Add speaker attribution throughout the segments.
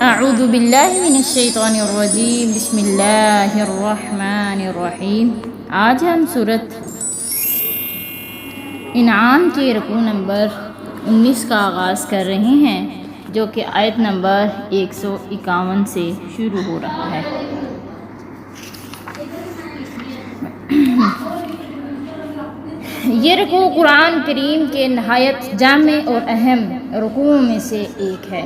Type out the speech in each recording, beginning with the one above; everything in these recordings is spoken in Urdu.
Speaker 1: اعوذ باللہ من الشیطان الرجیم، بسم اللہ الرحمن الرحیم۔ آج ہم سورۃ انعام کے رکوع نمبر 19 کا آغاز کر رہے ہیں، جو کہ آیت نمبر 151 سے شروع ہو رہا ہے۔ یہ رکوع قرآن کریم کے نہایت جامع اور اہم رکوعوں میں سے ایک ہے۔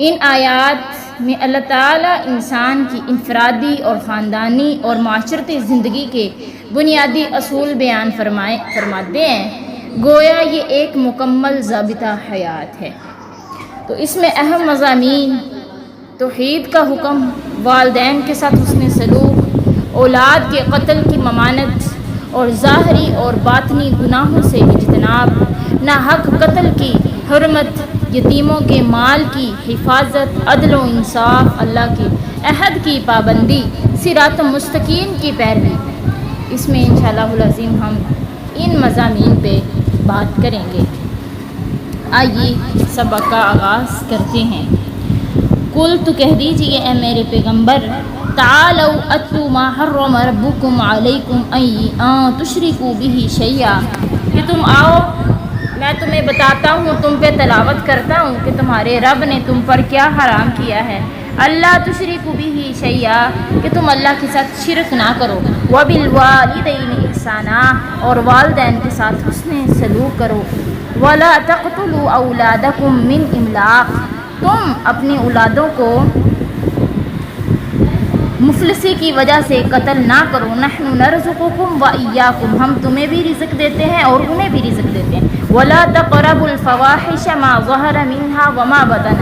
Speaker 1: ان آیات میں اللہ تعالیٰ انسان کی انفرادی اور خاندانی اور معاشرتی زندگی کے بنیادی اصول بیان فرماتے ہیں، گویا یہ ایک مکمل ضابطہ حیات ہے۔ تو اس میں اہم مضامین توحید کا حکم، والدین کے ساتھ حسن سلوک، اولاد کے قتل کی ممانعت اور ظاہری اور باطنی گناہوں سے اجتناب، ناحق قتل کی حرمت، یتیموں کے مال کی حفاظت، عدل و انصاف، اللہ کے عہد کی پابندی، صراط مستقیم کی پیروی۔ اس میں انشاءاللہ العظیم ہم ان مضامین پہ بات کریں گے۔ آئیے سبق کا آغاز کرتے ہیں۔ قل تو کہہ دیجئے اے میرے پیغمبر، تعالوا اتلوا ما حرم ربکم علیکم ان تشرکوا بہ شیئا، کہ تم آؤ میں تمہیں بتاتا ہوں، تم پہ تلاوت کرتا ہوں کہ تمہارے رب نے تم پر کیا حرام کیا ہے۔ اللہ تشرکوا بہ شیئا، کہ تم اللہ کے ساتھ شرک نہ کرو، وبالوالدین احسانا، اور والدین کے ساتھ حسن سلوک کرو، ولا تقتلوا اولادکم من املاق، تم اپنی اولادوں کو مفلسی کی وجہ سے قتل نہ کرو، نحن نرزقکم وایاکم، ہم تمہیں بھی رزق دیتے ہیں اور انہیں بھی رزق دیتے ہیں، ولا تقربوا الفواحش ما ظہر منها وما بطن،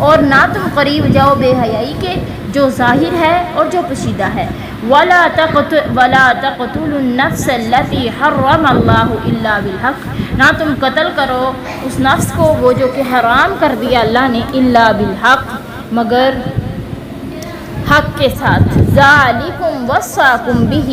Speaker 1: اور نہ تم قریب جاؤ بے حیائی کے جو ظاہر ہے اور جو پوشیدہ ہے، ولا تقتلوا النفس التي حرم اللہ الا بالحق، نہ تم قتل کرو اس نفس کو وہ جو کہ حرام کر دیا اللہ نے، الا بالحق، مگر حق کے ساتھ، ذالکم وصاکم بہ،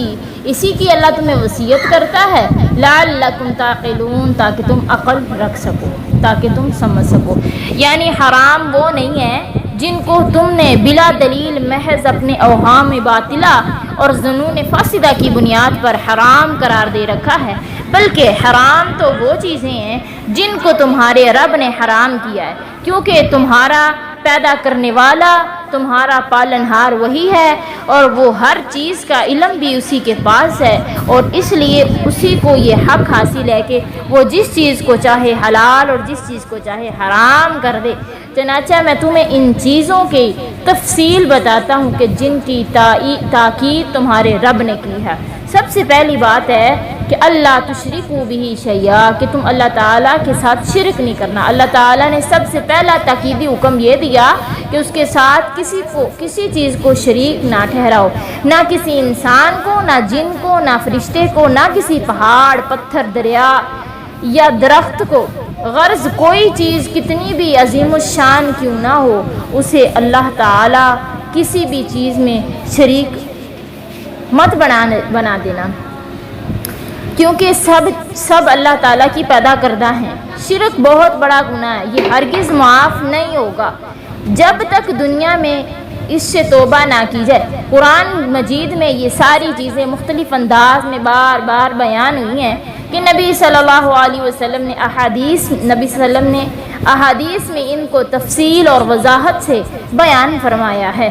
Speaker 1: اسی کی اللہ تمہیں وصیت کرتا ہے، لعلکم تعقلون، تاکہ تم عقل رکھ سکو، تاکہ تم سمجھ سکو۔ یعنی حرام وہ نہیں ہے جن کو تم نے بلا دلیل محض اپنے اوہام باطلہ اور ظنون فاسدہ کی بنیاد پر حرام قرار دے رکھا ہے، بلکہ حرام تو وہ چیزیں ہیں جن کو تمہارے رب نے حرام کیا ہے، کیونکہ تمہارا پیدا کرنے والا، تمہارا پالنہار وہی ہے، اور وہ ہر چیز کا علم بھی اسی کے پاس ہے، اور اس لیے اسی کو یہ حق حاصل ہے کہ وہ جس چیز کو چاہے حلال اور جس چیز کو چاہے حرام کر دے۔ چنانچہ میں تمہیں ان چیزوں کی تفصیل بتاتا ہوں کہ جن کی تاکید تمہارے رب نے کی ہے۔ سب سے پہلی بات ہے کہ اللہ تشرکوا بہ شیئا، کہ تم اللہ تعالیٰ کے ساتھ شرک نہیں کرنا۔ اللہ تعالیٰ نے سب سے پہلا تاکیدی حکم یہ دیا کہ اس کے ساتھ کسی چیز کو شریک نہ ٹھہراؤ، نہ کسی انسان کو، نہ جن کو، نہ فرشتے کو، نہ کسی پہاڑ، پتھر، دریا یا درخت کو، غرض کوئی چیز کتنی بھی عظیم الشان کیوں نہ ہو، اسے اللہ تعالیٰ کسی بھی چیز میں شریک مت بنا دینا، کیونکہ سب اللہ تعالیٰ کی پیدا کردہ ہیں۔ شرک بہت بڑا گناہ ہے، یہ ہرگز معاف نہیں ہوگا جب تک دنیا میں اس سے توبہ نہ کی جائے۔ قرآن مجید میں یہ ساری چیزیں مختلف انداز میں بار بار بیان ہوئی ہیں کہ نبی صلی اللہ علیہ وسلم نے احادیث میں ان کو تفصیل اور وضاحت سے بیان فرمایا ہے۔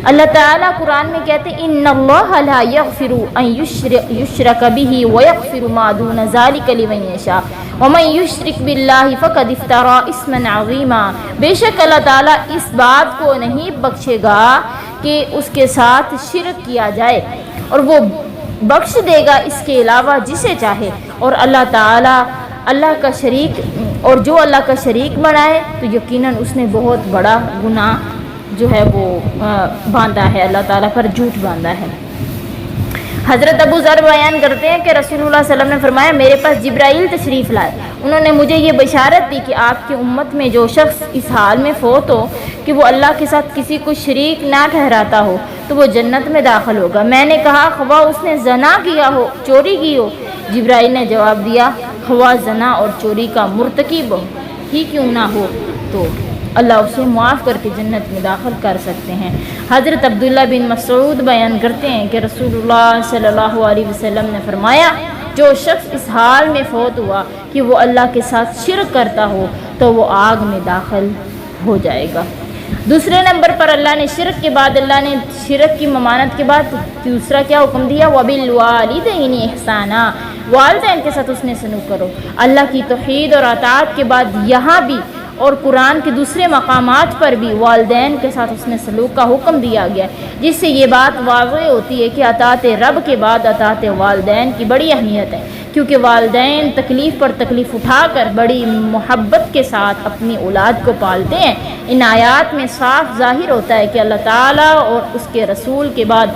Speaker 1: اللہ تعالیٰ قرآن میں کہتے ہیں ان اللہ لا یغفر ان یشرک بہ ویغفر ما دون ذلک لمن یشاء ومن یشرک باللہ فقد افتری اسما عظیما، بے شک اللہ تعالیٰ اس بات کو نہیں بخشے گا کہ اس کے ساتھ شرک کیا جائے، اور وہ بخش دے گا اس کے علاوہ جسے چاہے، اور اللہ تعالیٰ اللہ کا شریک، اور جو اللہ کا شریک بنائے تو یقیناً اس نے بہت بڑا گناہ جو ہے وہ باندھا ہے، اللہ تعالیٰ پر جھوٹ باندھا ہے۔ حضرت ابو ذر بیان کرتے ہیں کہ رسول اللہ صلی اللہ علیہ وسلم نے فرمایا میرے پاس جبرائیل تشریف لائے، انہوں نے مجھے یہ بشارت دی کہ آپ کی امت میں جو شخص اس حال میں فوت ہو کہ وہ اللہ کے ساتھ کسی کو شریک نہ ٹھہراتا ہو تو وہ جنت میں داخل ہوگا۔ میں نے کہا خواہ اس نے زنا کیا ہو، چوری کی ہو؟ جبرائیل نے جواب دیا خواہ زنا اور چوری کا مرتکب ہی کیوں نہ ہو تو اللہ اسے معاف کر کے جنت میں داخل کر سکتے ہیں۔ حضرت عبداللہ بن مسعود بیان کرتے ہیں کہ رسول اللہ صلی اللہ علیہ وسلم نے فرمایا، جو شخص اس حال میں فوت ہوا کہ وہ اللہ کے ساتھ شرک کرتا ہو تو وہ آگ میں داخل ہو جائے گا۔ دوسرے نمبر پر اللہ نے شرک کے بعد، اللہ نے شرک کی ممانعت کے بعد دوسرا کیا حکم دیا؟ وَبِالْوَالِدَيْنِ إِحْسَانًا، والدین کے ساتھ اس نے سلوک کرو۔ اللہ کی توحید اور اطاعت کے بعد یہاں بھی اور قرآن کے دوسرے مقامات پر بھی والدین کے ساتھ اس نے سلوک کا حکم دیا گیا، جس سے یہ بات واضح ہوتی ہے کہ اطاعت رب کے بعد اطاعت والدین کی بڑی اہمیت ہے، کیونکہ والدین تکلیف پر تکلیف اٹھا کر بڑی محبت کے ساتھ اپنی اولاد کو پالتے ہیں۔ ان آیات میں صاف ظاہر ہوتا ہے کہ اللہ تعالیٰ اور اس کے رسول کے بعد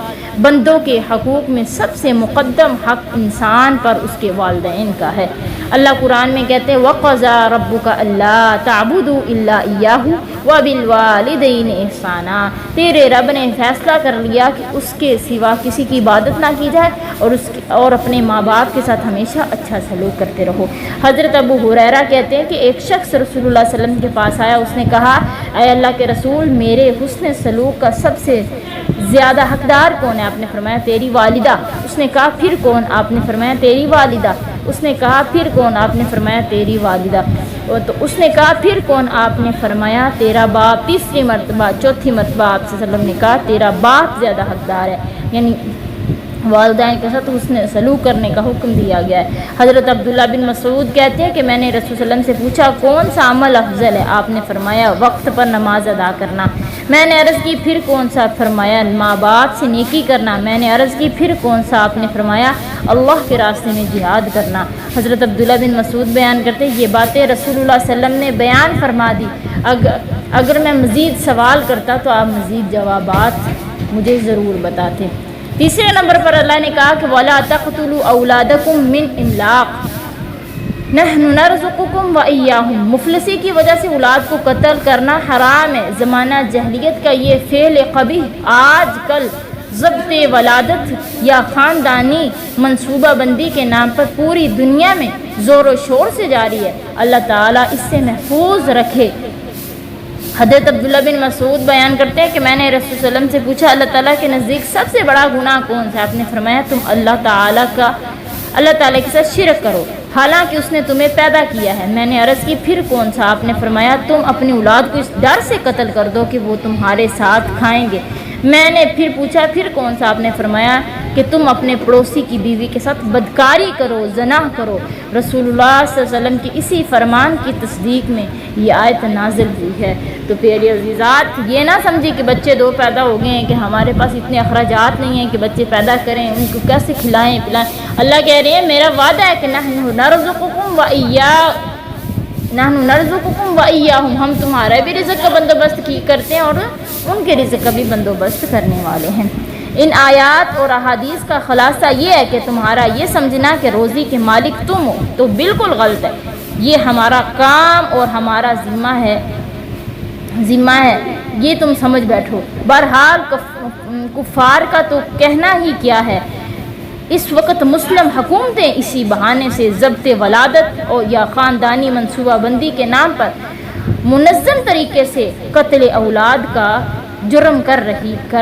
Speaker 1: بندوں کے حقوق میں سب سے مقدم حق انسان پر اس کے والدین کا ہے۔ اللہ قرآن میں کہتے ہیں وَقَضَىٰ رَبُّكَ أَلَّا تَعْبُدُوا إِلَّا إِيَّاهُ وَبِالْوَالِدَيْنِ إِحْسَانًا، تیرے رب نے فیصلہ کر لیا کہ اس کے سوا کسی کی عبادت نہ کی جائے اور اپنے ماں باپ کے ساتھ ہمیشہ اچھا سلوک کرتے رہو۔ حضرت ابو ہریرہ کہتے ہیں کہ ایک شخص رسول اللہ صلی اللہ علیہ وسلم کے پاس آیا، اس نے کہا اے اللہ کے رسول، میرے حسن سلوک کا سب سے زیادہ حقدار کون ہے؟ آپ نے فرمایا تیری والدہ۔ اس نے کہا پھر کون؟ آپ نے فرمایا تیری والدہ۔ اس نے کہا پھر کون؟ آپ نے فرمایا تیری والدہ۔ تو اس نے کہا پھر کون؟ آپ نے فرمایا تیرا باپ۔ تیسری مرتبہ، چوتھی مرتبہ آپ صلی اللہ علیہ وسلم نے کہا تیرا باپ زیادہ حقدار ہے، یعنی والدین کے ساتھ اس نے سلوک کرنے کا حکم دیا گیا ہے۔ حضرت عبداللہ بن مسعود کہتے ہیں کہ میں نے رسول صلی اللہ علیہ وسلم سے پوچھا کون سا عمل افضل ہے؟ آپ نے فرمایا وقت پر نماز ادا کرنا۔ میں نے عرض کی پھر کون سا؟ فرمایا ماں باپ سے نیکی کرنا۔ میں نے عرض کی پھر کون سا؟ آپ نے فرمایا اللہ کے راستے میں جہاد کرنا۔ حضرت عبداللہ بن مسعود بیان کرتے ہیں یہ باتیں رسول اللہ صلی اللہ علیہ وسلم نے بیان فرما دی، اگر میں مزید سوال کرتا تو آپ مزید جوابات مجھے ضرور بتاتے۔ تیسرے نمبر پر اللہ نے کہا کہ وَلَا تَقْتُلُوا أَوْلَادَكُم مِّنْ إِمْلَاقٍ نَحْنُ نَرْزُقُكُمْ وَإِيَّاهُمْ، مفلسی کی وجہ سے اولاد کو قتل کرنا حرام ہے۔ زمانہ جاہلیت کا یہ فعل قبیح آج کل ضبط ولادت یا خاندانی منصوبہ بندی کے نام پر پوری دنیا میں زور و شور سے جاری ہے۔ اللہ تعالیٰ اس سے محفوظ رکھے۔ حضرت عبداللہ بن مسعود بیان کرتے ہیں کہ میں نے رسول صلی اللہ علیہ وسلم سے پوچھا اللہ تعالیٰ کے نزدیک سب سے بڑا گناہ کون سا؟ آپ نے فرمایا تم اللہ تعالیٰ کے ساتھ شرک کرو، حالانکہ اس نے تمہیں پیدا کیا ہے۔ میں نے عرض کی پھر کون سا؟ آپ نے فرمایا تم اپنی اولاد کو اس ڈر سے قتل کر دو کہ وہ تمہارے ساتھ کھائیں گے۔ میں نے پھر پوچھا پھر کون سا؟ آپ نے فرمایا کہ تم اپنے پڑوسی کی بیوی کے ساتھ بدکاری کرو، زنا کرو۔ رسول اللہ صلی اللہ علیہ وسلم کی اسی فرمان کی تصدیق میں یہ آیت نازل ہوئی ہے۔ تو پیارے عزیزات، یہ نہ سمجھے کہ بچے دو پیدا ہو گئے ہیں کہ ہمارے پاس اتنے اخراجات نہیں ہیں کہ بچے پیدا کریں، ان کو کیسے کھلائیں پلائیں۔ اللہ کہہ رہے ہیں میرا وعدہ ہے کہ نحن نرزقکم وإیاہم، ہم تمہارا بھی رزق کا بندوبست کرتے ہیں اور ان کے رزق کا بھی بندوبست کرنے والے ہیں۔ ان آیات اور احادیث کا خلاصہ یہ ہے کہ تمہارا یہ سمجھنا کہ روزی کے مالک تم ہو تو بالکل غلط ہے۔ یہ ہمارا کام اور ہمارا ذمہ ہے، یہ تم سمجھ بیٹھو۔ بہرحال کفار کا تو کہنا ہی کیا ہے، اس وقت مسلم حکومتیں اسی بہانے سے ضبط ولادت اور یا خاندانی منصوبہ بندی کے نام پر منظم طریقے سے قتل اولاد کا جرم کر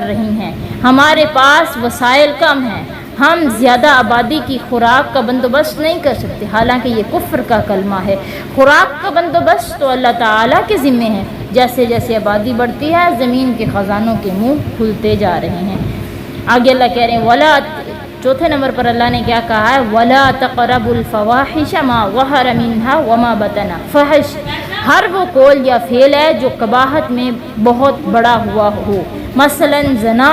Speaker 1: رہی ہیں۔ ہمارے پاس وسائل کم ہیں، ہم زیادہ آبادی کی خوراک کا بندوبست نہیں کر سکتے، حالانکہ یہ کفر کا کلمہ ہے۔ خوراک کا بندوبست تو اللہ تعالیٰ کے ذمے ہے۔ جیسے جیسے آبادی بڑھتی ہے زمین کے خزانوں کے منہ کھلتے جا رہے ہیں۔ آگے اللہ کہہ رہے ہیں چوتھے نمبر پر اللہ نے کیا کہا ہے؟ وَلَا تَقْرَبُوا الْفَوَاحِشَ مَا ظَهَرَ مِنْهَا وَمَا بَطَنَ، فحش ہر وہ قول یا فعل ہے جو قباحت میں بہت بڑا ہوا ہو، مثلا زنا،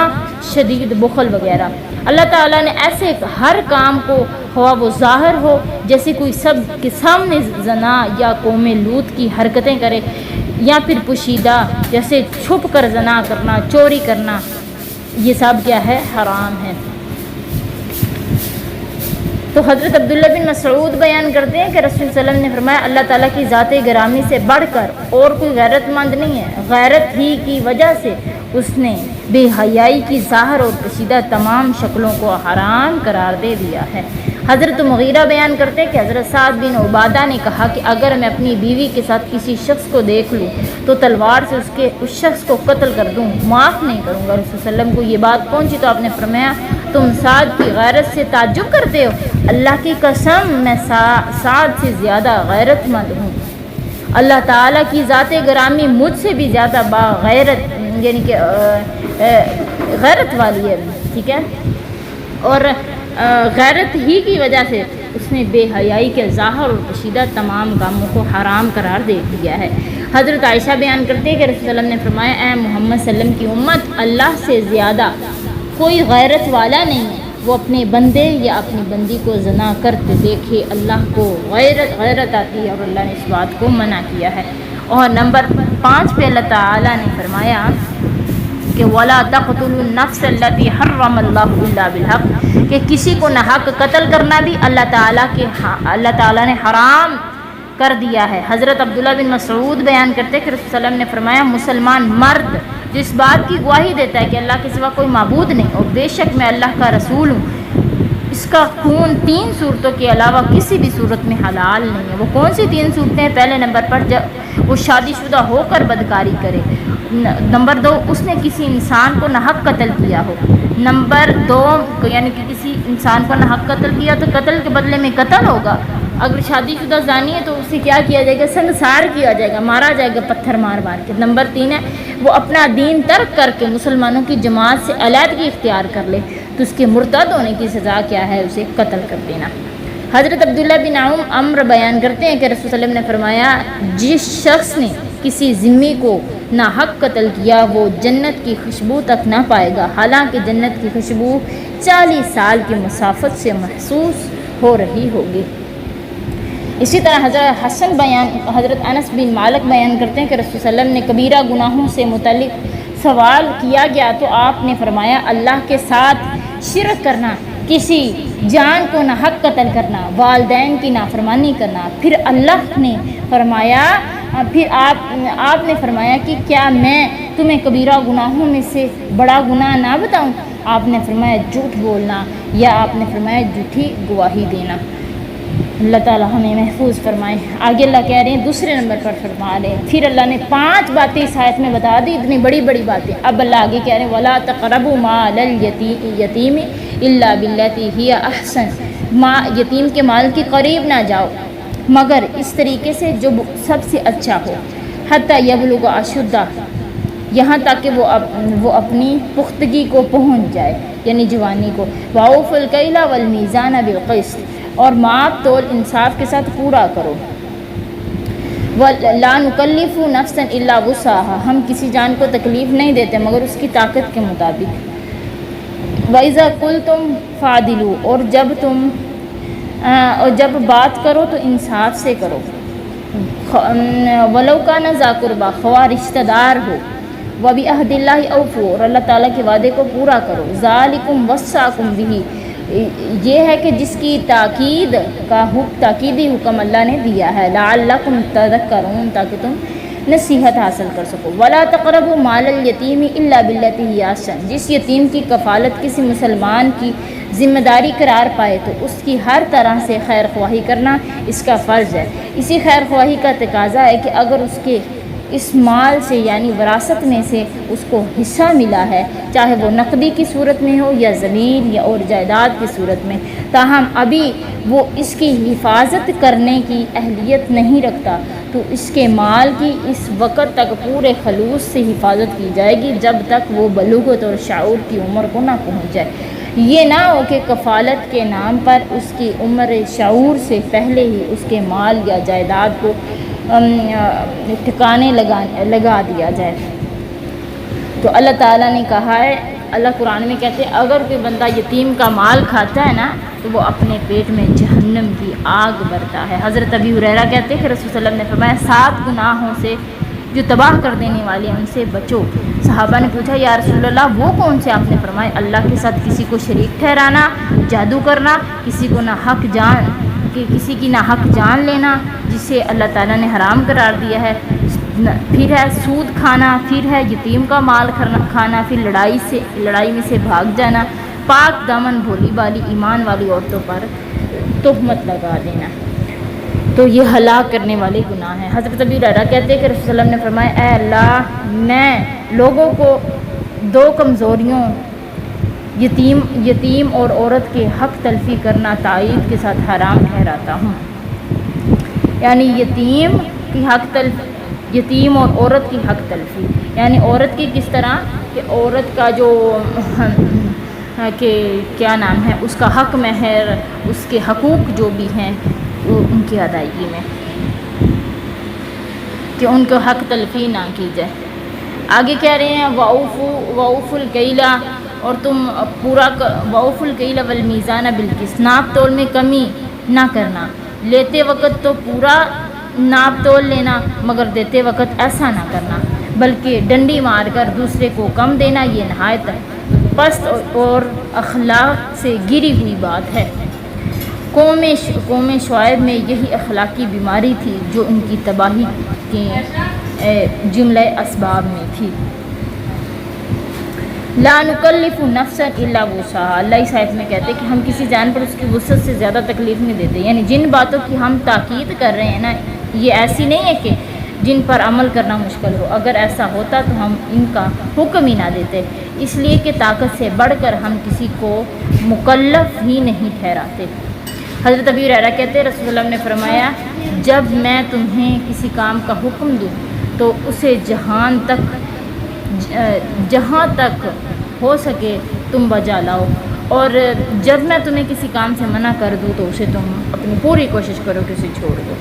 Speaker 1: شدید بخل وغیرہ۔ اللہ تعالیٰ نے ایسے ہر کام کو خواہ وہ ظاہر ہو جیسے کوئی سب کے سامنے زنا یا قوم لوط کی حرکتیں کرے، یا پھر پوشیدہ جیسے چھپ کر زنا کرنا، چوری کرنا، یہ سب کیا ہے؟ حرام ہے۔ تو حضرت عبداللہ بن مسعود بیان کرتے ہیں کہ رسول صلی اللہ علیہ وسلم نے فرمایا اللہ تعالیٰ کی ذات گرامی سے بڑھ کر اور کوئی غیرت مند نہیں ہے، غیرت ہی کی وجہ سے اس نے بے حیائی کی ظاہر اور کشیدہ تمام شکلوں کو حرام قرار دے دیا ہے۔ حضرت مغیرہ بیان کرتے ہیں کہ حضرت سعد بن عبادہ نے کہا کہ اگر میں اپنی بیوی کے ساتھ کسی شخص کو دیکھ لوں تو تلوار سے اس شخص کو قتل کر دوں، معاف نہیں کروں گا۔ رسول صلی اللہ علیہ وسلم کو یہ بات پہنچی تو آپ نے فرمایا تم سعد کی غیرت سے تعجب کرتے ہو؟ اللہ کی قسم میں سعد سے زیادہ غیرت مند ہوں، اللہ تعالیٰ کی ذات گرامی مجھ سے بھی زیادہ باغیرت یعنی کہ غیرت والی ہے، ٹھیک ہے، اور غیرت ہی کی وجہ سے اس نے بے حیائی کے ظاہر اور کشیدہ تمام کاموں کو حرام قرار دے دیا ہے۔ حضرت عائشہ بیان کرتے ہیں کہ رسول اللہ نے فرمایا اے محمد صلی اللہ علیہ وسلم کی امت اللہ سے زیادہ کوئی غیرت والا نہیں ہے، وہ اپنے بندے یا اپنی بندی کو زنا کرتے دیکھے اللہ کو غیرت آتی ہے، اور اللہ نے اس بات کو منع کیا ہے۔ اور نمبر 5 پہ اللہ تعالیٰ نے فرمایا کہ وَلَا تَقْتُلُوا النَّفْسَ الَّتِي حَرَّمَ اللَّهُ إِلَّا بِالْحَقِّ، کہ کسی کو ناحق قتل کرنا بھی اللہ تعالیٰ نے حرام کر دیا ہے۔ حضرت عبداللہ بن مسعود بیان کرتے ہیں کہ رسول صلی اللہ علیہ وسلم نے فرمایا مسلمان مرد جس بات کی گواہی دیتا ہے کہ اللہ کے سوا کوئی معبود نہیں اور بے شک میں اللہ کا رسول ہوں، اس کا خون 3 صورتوں کے علاوہ کسی بھی صورت میں حلال نہیں ہے۔ وہ کون سی 3 صورتیں ہیں؟ پہلے نمبر پر جب وہ شادی شدہ ہو کر بدکاری کرے، نمبر 2 اس نے کسی انسان کو ناحق قتل کیا ہو، نمبر 2 یعنی کہ کسی انسان کو ناحق قتل کیا تو قتل کے بدلے میں قتل ہوگا، اگر شادی شدہ زانی ہے تو اسے کیا کیا جائے گا؟ سنسار کیا جائے گا، مارا جائے گا پتھر مار مار کے۔ نمبر 3 ہے وہ اپنا دین ترک کر کے مسلمانوں کی جماعت سے علیحدگی اختیار کر لے تو اس کے مرتد ہونے کی سزا کیا ہے؟ اسے قتل کر دینا۔ حضرت عبداللہ بن عمر بیان کرتے ہیں کہ رسول صلی اللہ علیہ وسلم نے فرمایا جس شخص نے کسی ذمہ کو ناحق قتل کیا وہ جنت کی خوشبو تک نہ پائے گا، حالانکہ جنت کی خوشبو 40 سال کی مسافت سے محسوس ہو رہی ہوگی۔ اسی طرح حضرت انس بن مالک بیان کرتے ہیں کہ رسول صلی اللہ علیہ وسلم نے کبیرہ گناہوں سے متعلق سوال کیا گیا تو آپ نے فرمایا اللہ کے ساتھ شرک کرنا، کسی جان کو ناحق قتل کرنا، والدین کی نافرمانی کرنا۔ پھر اللہ نے فرمایا آپ نے فرمایا کہ کیا میں تمہیں کبیرہ گناہوں میں سے بڑا گناہ نہ بتاؤں؟ آپ نے فرمایا جھوٹ بولنا، یا آپ نے فرمایا جھوٹی گواہی دینا۔ اللہ تعالیٰ ہمیں محفوظ فرمائے۔ آگے اللہ کہہ رہے ہیں دوسرے نمبر پر فرما رہے ہیں، پھر اللہ نے 5 باتیں اس آیت میں بتا دی، اتنی بڑی بڑی باتیں۔ اب اللہ آگے کہہ رہے ہیں وَلَا تَقْرَبُوا مَالَ الْيَتِيمِ إِلَّا بِالَّتِي هِيَ أَحْسَنُ، یتیم کے مال کے قریب نہ جاؤ مگر اس طریقے سے جو سب سے اچھا ہو، حَتَّى يَبْلُغَ أَشُدَّهُ، یہاں تک کہ وہ اپنی پختگی کو پہنچ جائے یعنی جوانی کو۔ وَأَوْفُوا الْكَيْلَ وَالْمِيزَانَ بِالْقِسْطِ، اور ماپ تول انصاف کے ساتھ پورا کرو۔ وَلَا نُكَلِّفُ نَفْسًا إِلَّا وُسْعَهَا، ہم کسی جان کو تکلیف نہیں دیتے مگر اس کی طاقت کے مطابق۔ وَإِذَا قُلْتُمْ فَعْدِلُوا، اور جب بات کرو تو انصاف سے کرو۔ وَلَوْ كَانَ ذَا قُرْبَىٰ، خواہ رشتہ دار ہو۔ وَبِعَهْدِ اللَّهِ أَوْفُوا، اور اللہ تعالیٰ کے وعدے کو پورا کرو۔ ذَلِكُمْ وَصَّاكُمْ بِهِ، یہ ہے کہ جس کی تاکیدی حکم اللہ نے دیا ہے۔ لعلکم تذکرون، تاکہ تم نصیحت حاصل کر سکو۔ ولا تقربوا مال الیتیم الا بالتی ہی احسن، جس یتیم کی کفالت کسی مسلمان کی ذمہ داری قرار پائے تو اس کی ہر طرح سے خیر خواہی کرنا اس کا فرض ہے۔ اسی خیر خواہی کا تقاضا ہے کہ اگر اس کے اس مال سے یعنی وراثت میں سے اس کو حصہ ملا ہے، چاہے وہ نقدی کی صورت میں ہو یا زمین یا اور جائیداد کی صورت میں، تاہم ابھی وہ اس کی حفاظت کرنے کی اہلیت نہیں رکھتا تو اس کے مال کی اس وقت تک پورے خلوص سے حفاظت کی جائے گی جب تک وہ بلوغت اور شعور کی عمر کو نہ پہنچ جائے۔ یہ نہ ہو کہ کفالت کے نام پر اس کی عمر شعور سے پہلے ہی اس کے مال یا جائیداد کو ٹھکانے لگا دیا جائے۔ تو اللہ تعالیٰ نے کہا ہے، اللہ قرآن میں کہتے ہیں اگر کوئی بندہ یتیم کا مال کھاتا ہے نا تو وہ اپنے پیٹ میں جہنم کی آگ بھرتا ہے۔ حضرت ابی ہریرہ کہتے ہیں کہ رسول صلی اللہ علیہ وسلم نے فرمایا 7 گناہوں سے جو تباہ کر دینے والے ہیں ان سے بچو۔ صحابہ نے پوچھا یا رسول اللہ وہ کون سے؟ آپ نے فرمایا اللہ کے ساتھ کسی کو شریک ٹھہرانا، جادو کرنا، کسی کی نہ حق جان لینا جسے اللہ تعالیٰ نے حرام قرار دیا ہے، پھر ہے سود کھانا، پھر ہے یتیم کا مال کھانا، پھر لڑائی میں سے بھاگ جانا، پاک دامن بھولی بالی ایمان والی عورتوں پر تہمت لگا دینا، تو یہ ہلاک کرنے والے گناہ ہیں۔ حضرت ابی ہریرہ کہتے ہیں کہ رسول اللہ نے فرمایا اے اللہ، میں لوگوں کو دو کمزوریوں یتیم اور عورت کے حق تلفی کرنا تائید کے ساتھ حرام ٹھہراتا ہوں۔ یعنی یتیم اور عورت کی حق تلفی، یعنی عورت کی کس طرح کہ عورت کا جو کہ کیا نام ہے اس کا حق مہر، اس کے حقوق جو بھی ہیں وہ ان کی ادائیگی میں، کہ ان کو حق تلفی نہ کی جائے۔ آگے کہہ رہے ہیں وَأَوْفُوا الْكَيْلَ، اور تم پورا وَأَوْفُوا الْكَيْلَ وَالْمِيزَانَ بِالْقِسْطِ، ناپ تول میں کمی نہ کرنا، لیتے وقت تو پورا ناپ تول لینا مگر دیتے وقت ایسا نہ کرنا، بلکہ ڈنڈی مار کر دوسرے کو کم دینا یہ نہایت پست اور اخلاق سے گری ہوئی بات ہے۔ قوم شعیب میں یہی اخلاقی بیماری تھی جو ان کی تباہی کے جملہ اسباب میں تھی۔ لا نکلف نفسا الا وسعها، اللہ اس آیت میں کہتے ہیں کہ ہم کسی جان پر اس کی وسعت سے زیادہ تکلیف نہیں دیتے، یعنی جن باتوں کی ہم تاکید کر رہے ہیں نا، یہ ایسی نہیں ہے کہ جن پر عمل کرنا مشکل ہو، اگر ایسا ہوتا تو ہم ان کا حکم ہی نہ دیتے، اس لیے کہ طاقت سے بڑھ کر ہم کسی کو مکلف ہی نہیں ٹھہراتے۔ حضرت ابی ہریرہ کہتے ہیں رسول اللہ نے فرمایا جب میں تمہیں کسی کام کا حکم دوں تو اسے جہاں تک ہو سکے تم بجا لاؤ، اور جب میں تمہیں کسی کام سے منع کر دوں تو اسے تم اپنی پوری کوشش کرو کہ اسے چھوڑ دو۔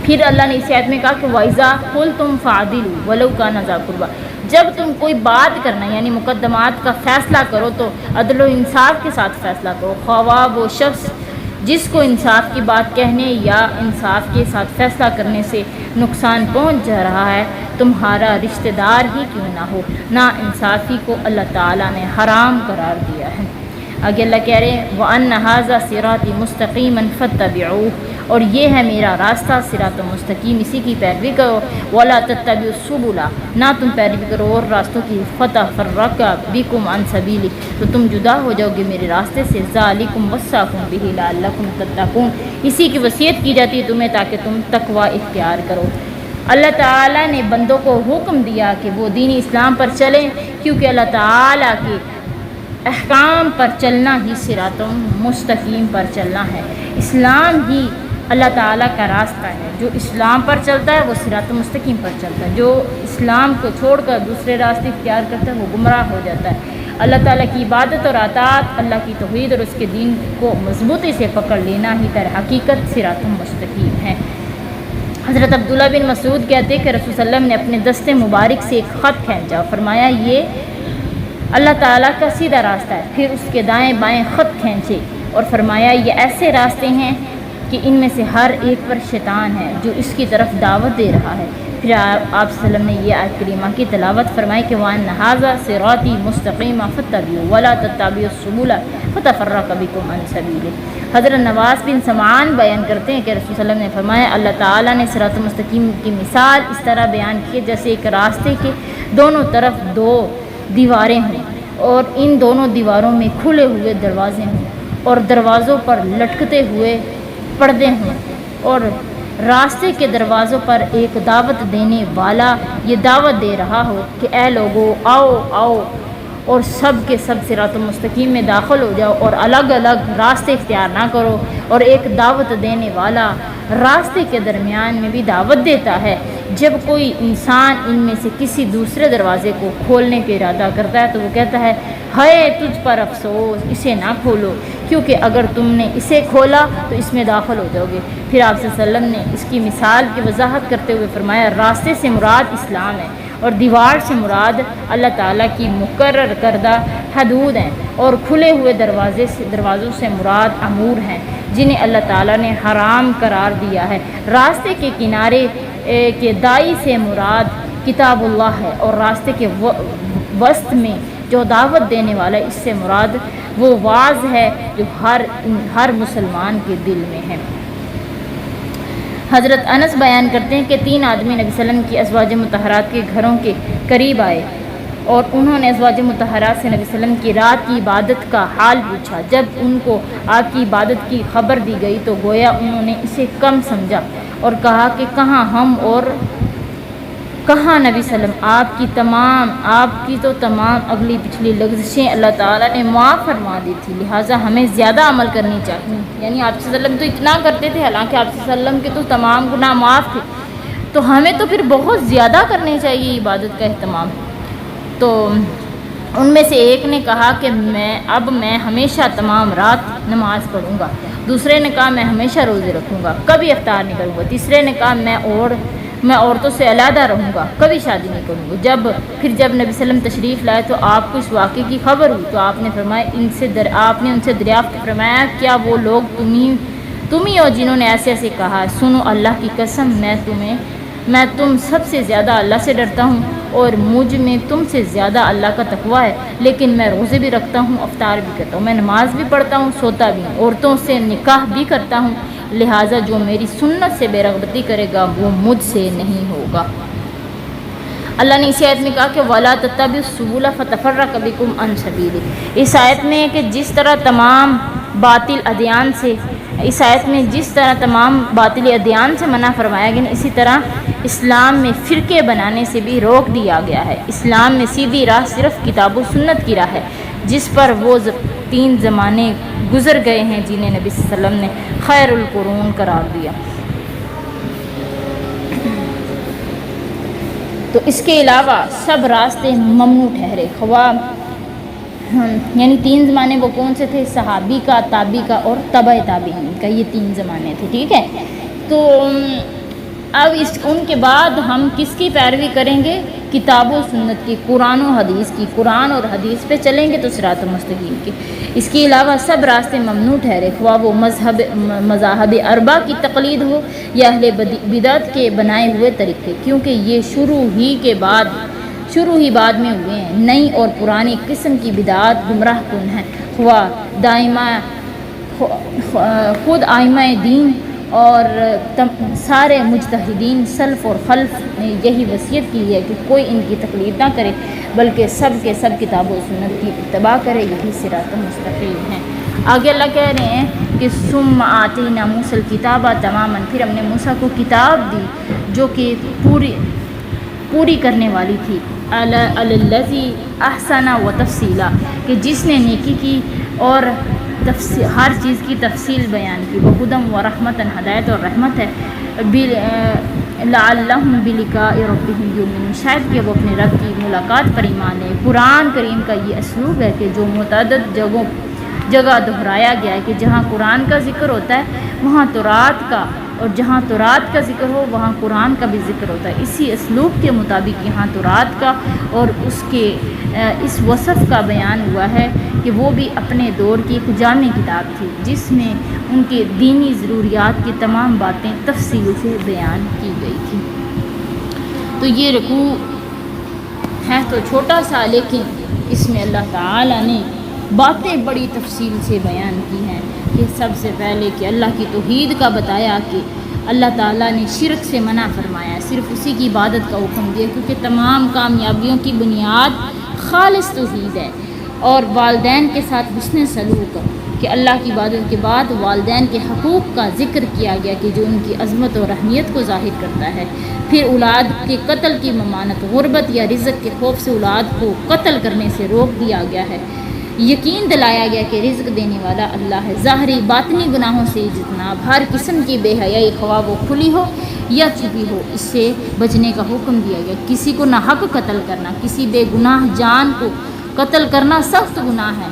Speaker 1: پھر اللہ نے اس آیت میں کہا کہ وَإِذَا قُلْتُمْ فَعْدِلُوا وَلَوْ كَانَ ذَا قُرْبَىٰ، جب تم کوئی بات کرنا یعنی مقدمات کا فیصلہ کرو تو عدل و انصاف کے ساتھ فیصلہ کرو، خواہ وہ شخص جس کو انصاف کی بات کہنے یا انصاف کے ساتھ فیصلہ کرنے سے نقصان پہنچ جا رہا ہے تمہارا رشتہ دار ہی کیوں نہ ہو، نا انصافی کو اللہ تعالیٰ نے حرام قرار دیا ہے۔ آگے اللہ کہہ رہے ہیں وَأَنَّ هَذَا صِرَاطِي مُسْتَقِيمًا فَاتَّبِعُوهُ، اور یہ ہے میرا راستہ صراط مستقیم، اسی کی پیروی کرو، وَلَا تَتَّبِعُوا السُّبُلَ، نہ تم پیروی کرو اور راستوں کی، فَتَفَرَّقَ بِكُمْ عَنْ سَبِيلِهِ، تو تم جدا ہو جاؤ گے میرے راستے سے، ذَلِكُمْ وَصَّاكُمْ بِهِ لَعَلَّكُمْ تَتَّقُونَ، اسی کی وصیت کی جاتی ہے تمہیں تاکہ تم تقوی اختیار کرو۔ اللہ تعالیٰ نے بندوں کو حکم دیا کہ وہ دین اسلام پر چلیں، کیونکہ اللہ تعالیٰ کے احکام پر چلنا ہی صراط مستقیم پر چلنا ہے، اسلام ہی اللہ تعالیٰ کا راستہ ہے، جو اسلام پر چلتا ہے وہ صراط مستقیم پر چلتا ہے، جو اسلام کو چھوڑ کر دوسرے راستے اختیار کرتا ہے وہ گمراہ ہو جاتا ہے۔ اللہ تعالیٰ کی عبادت اور اطاعت، اللہ کی توحید اور اس کے دین کو مضبوطی سے پکڑ لینا ہی در حقیقت صراط مستقیم ہے۔ حضرت عبداللہ بن مسعود کہتے ہیں کہ رسول صلی اللہ علیہ وسلم نے اپنے دست مبارک سے ایک خط کھینچا، فرمایا یہ اللہ تعالیٰ کا سیدھا راستہ ہے، پھر اس کے دائیں بائیں خط کھینچے اور فرمایا یہ ایسے راستے ہیں کہ ان میں سے ہر ایک پر شیطان ہے جو اس کی طرف دعوت دے رہا ہے۔ پھر آپ صلی اللہ علیہ وسلم نے یہ آیت کریمہ کی تلاوت فرمائی کہ وَأَنَّ هَٰذَا صِرَاطِي مُسْتَقِيمًا فَاتَّبِعُوهُ وَلَا تَتَّبِعُوا السُّبُلَ فَتَفَرَّقَ بِكُمْ عَنْ سَبِيلِهِ۔ حضرت نواس بن سمعان بیان کرتے ہیں کہ رسول صلی اللہ علیہ وسلم نے فرمایا اللہ تعالیٰ نے صراط مستقیم کی مثال اس طرح بیان کی جیسے ایک راستے کے دونوں طرف دو دیواریں ہوں اور ان دونوں دیواروں میں کھلے ہوئے دروازے ہوں اور دروازوں پر لٹکتے ہوئے پردے ہوں، اور راستے کے دروازوں پر ایک دعوت دینے والا یہ دعوت دے رہا ہو کہ اے لوگو آؤ آؤ، اور سب کے سب صراط مستقیم میں داخل ہو جاؤ اور الگ الگ راستے اختیار نہ کرو، اور ایک دعوت دینے والا راستے کے درمیان میں بھی دعوت دیتا ہے۔ جب کوئی انسان ان میں سے کسی دوسرے دروازے کو کھولنے کا ارادہ کرتا ہے تو وہ کہتا ہے ہائے تجھ پر افسوس، اسے نہ کھولو، کیونکہ اگر تم نے اسے کھولا تو اس میں داخل ہو جاؤ گے۔ پھر آپ صلی اللہ علیہ وسلم نے اس کی مثال کی وضاحت کرتے ہوئے فرمایا راستے سے مراد اسلام ہے اور دیوار سے مراد اللہ تعالیٰ کی مقرر کردہ حدود ہیں، اور کھلے ہوئے دروازوں سے مراد امور ہیں جنہیں اللہ تعالیٰ نے حرام قرار دیا ہے۔ راستے کے کنارے کے دائی سے مراد کتاب اللہ ہے، اور راستے کے وسط میں جو دعوت دینے والا اس سے مراد وہ واعظ ہے جو ہر مسلمان کے دل میں ہے۔ حضرت انس بیان کرتے ہیں کہ 3 آدمی نبی صلی اللہ علیہ وسلم کی ازواج مطہرات کے گھروں کے قریب آئے اور انہوں نے ازواج مطہرات سے نبی صلی اللہ علیہ وسلم کی رات کی عبادت کا حال پوچھا۔ جب ان کو آپ کی عبادت کی خبر دی گئی تو گویا انہوں نے اسے کم سمجھا اور کہا کہ کہاں ہم اور کہاں نبی صلی اللہ علیہ وسلم، آپ کی تو تمام اگلی پچھلی لغزشیں اللہ تعالیٰ نے معاف فرما دی تھی، لہٰذا ہمیں زیادہ عمل کرنی چاہیے۔ یعنی آپ صلی اللہ علیہ وسلم تو اتنا کرتے تھے، حالانکہ آپ صلی اللہ علیہ وسلم کے تو تمام گناہ معاف تھے، تو ہمیں تو پھر بہت زیادہ کرنے چاہیے عبادت کا اہتمام۔ تو ان میں سے ایک نے کہا کہ میں ہمیشہ تمام رات نماز پڑھوں گا، دوسرے نے کہا میں ہمیشہ روزے رکھوں گا، کبھی افطار نہیں کروں گا، تیسرے نے کہا میں عورتوں سے علیحدہ رہوں گا، کبھی شادی نہیں کروں گا۔ جب نبی صلی اللہ علیہ وسلم تشریف لائے تو آپ کو اس واقعے کی خبر ہوئی تو آپ نے فرمایا آپ نے ان سے دریافت فرمایا کیا وہ لوگ تم ہی ہو جنہوں نے ایسے ایسے کہا؟ سنو اللہ کی قسم، میں تم سب سے زیادہ اللہ سے ڈرتا ہوں اور مجھ میں تم سے زیادہ اللہ کا تقویٰ ہے، لیکن میں روزے بھی رکھتا ہوں، افطار بھی کرتا ہوں، میں نماز بھی پڑھتا ہوں، سوتا بھی ہوں، عورتوں سے نکاح بھی کرتا ہوں، لہٰذا جو میری سنت سے بے رغبتی کرے گا وہ مجھ سے نہیں ہوگا۔ اللہ نے اسی آیت میں کہا کہ وَلَا تَتَّبِعُوا السُّبُلَ فَتَفَرَّقَ بِكُمْ عَنْ سَبِيلِهِ۔ اس آیت میں کہ جس طرح تمام باطل ادیان سے منع فرمایا گیا، اسی طرح اسلام میں فرقے بنانے سے بھی روک دیا گیا ہے۔ اسلام میں سیدھی راہ صرف کتاب و سنت کی راہ ہے، جس پر وہ 3 زمانے گزر گئے ہیں جنہیں نبی صلی اللہ علیہ وسلم نے خیر القرون قرار دیا۔ تو اس کے علاوہ سب راستے ممنوع ٹھہرے، یعنی 3 زمانے وہ کون سے تھے؟ صحابی کا، تابعی کا اور تبع تابعین کا، یہ 3 زمانے تھے، ٹھیک ہے۔ تو اب ان کے بعد ہم کس کی پیروی کریں گے؟ کتاب و سنت کی، قرآن و حدیث کی، قرآن اور حدیث پہ چلیں گے تو صراط مستقیم کی۔ اس کے علاوہ سب راستے ممنوع ٹھہرے، خواہ وہ مذاہب اربع کی تقلید ہو یا اہل بدعت کے بنائے ہوئے طریقے، کیونکہ یہ شروع ہی بعد میں ہوئے ہیں۔ نئی اور پرانی قسم کی بدعات گمراہ کن ہیں، خود آئمہ دین اور سارے مجتہدین سلف اور خلف نے یہی وصیت کی ہے کہ کوئی ان کی تقلید نہ کرے بلکہ سب کے سب کتاب و سنت کی اتباع کرے، یہی صراط مستقیم ہے۔ آگے اللہ کہہ رہے ہیں کہ ثم آتینا موسیٰ الکتاب تماما، پھر ہم نے موسیٰ کو کتاب دی جو کہ پوری کرنے والی تھی، الذی احسن و تفصیلا، کہ جس نے نیکی کی اور ہر چیز کی تفصیل بیان کی، وہدی و رحمتاً، ہدایت اور رحمت ہے، لعلہم بلقاء ربہم یؤمنون، شاید کہ وہ اپنے رب کی ملاقات پر ایمان لیں۔ قرآن کریم کا یہ اسلوب ہے کہ جو متعدد جگہ دہرایا گیا ہے کہ جہاں قرآن کا ذکر ہوتا ہے وہاں تورات کا، اور جہاں تورات کا ذکر ہو وہاں قرآن کا بھی ذکر ہوتا ہے۔ اسی اسلوب کے مطابق یہاں تورات کا اور اس وصف کا بیان ہوا ہے کہ وہ بھی اپنے دور کی ایک جامع کتاب تھی جس میں ان کے دینی ضروریات کی تمام باتیں تفصیل سے بیان کی گئی تھی۔ تو یہ رکوع ہے تو چھوٹا سا، لیکن اس میں اللہ تعالیٰ نے باتیں بڑی تفصیل سے بیان کی ہیں کہ سب سے پہلے کہ اللہ کی توحید کا بتایا کہ اللہ تعالیٰ نے شرک سے منع فرمایا، صرف اسی کی عبادت کا حکم دیا، کیونکہ تمام کامیابیوں کی بنیاد خالص توحید ہے۔ اور والدین کے ساتھ حسن سلوک، کہ اللہ کی عبادت کے بعد والدین کے حقوق کا ذکر کیا گیا کہ جو ان کی عظمت اور اہمیت کو ظاہر کرتا ہے۔ پھر اولاد کے قتل کی ممانعت، غربت یا رزق کے خوف سے اولاد کو قتل کرنے سے روک دیا گیا ہے۔ یقین دلایا گیا کہ رزق دینے والا اللہ ہے۔ ظاہری باطنی گناہوں سے اجتناب، ہر قسم کی بے حیائی خواہ وہ کھلی ہو یا چھپی ہو، اس سے بچنے کا حکم دیا گیا۔ کسی کو نہ حق قتل کرنا، کسی بے گناہ جان کو قتل کرنا سخت گناہ ہے،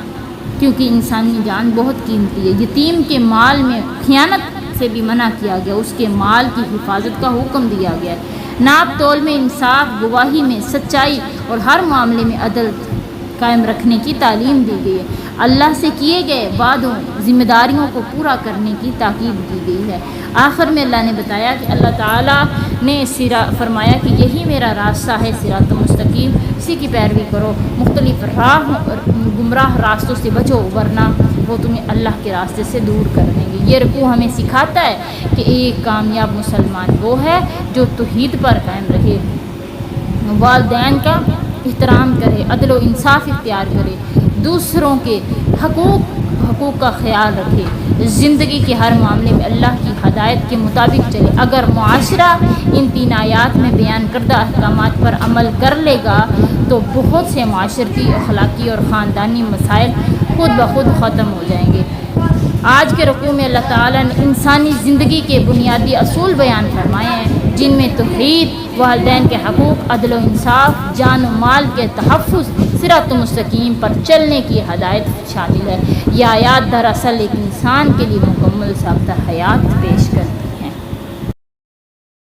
Speaker 1: کیونکہ انسانی جان بہت قیمتی ہے۔ یتیم کے مال میں خیانت سے بھی منع کیا گیا، اس کے مال کی حفاظت کا حکم دیا گیا ہے۔ ناپ تول میں انصاف، گواہی میں سچائی اور ہر معاملے میں عدل قائم رکھنے کی تعلیم دی گئی ہے۔ اللہ سے کیے گئے وعدوں، ذمہ داریوں کو پورا کرنے کی تاکید کی گئی ہے۔ آخر میں اللہ نے بتایا کہ اللہ تعالیٰ نے فرمایا کہ یہی میرا راستہ ہے، صراط مستقیم، اسی کی پیروی کرو، مختلف گمراہ راستوں سے بچو ورنہ وہ تمہیں اللہ کے راستے سے دور کر دیں گے۔ یہ رکوع ہمیں سکھاتا ہے کہ ایک کامیاب مسلمان وہ ہے جو توحید پر قائم رہے، والدین کا احترام کرے، عدل و انصاف اختیار کرے، دوسروں کے حقوق کا خیال رکھے، زندگی کے ہر معاملے میں اللہ کی ہدایت کے مطابق چلے۔ اگر معاشرہ ان 3 آیات میں بیان کردہ احکامات پر عمل کر لے گا تو بہت سے معاشرتی، اخلاقی اور خاندانی مسائل خود بخود ختم ہو جائیں گے۔ آج کے رکوع میں اللہ تعالیٰ نے انسانی زندگی کے بنیادی اصول بیان فرمائے ہیں، جن میں توحید، والدین کے حقوق، عدل و انصاف، جان و مال کے تحفظ، صراط مستقیم پر چلنے کی ہدایت شامل ہے۔ یہ آیات دراصل ایک انسان کے لیے مکمل ساختہ حیات پیش کر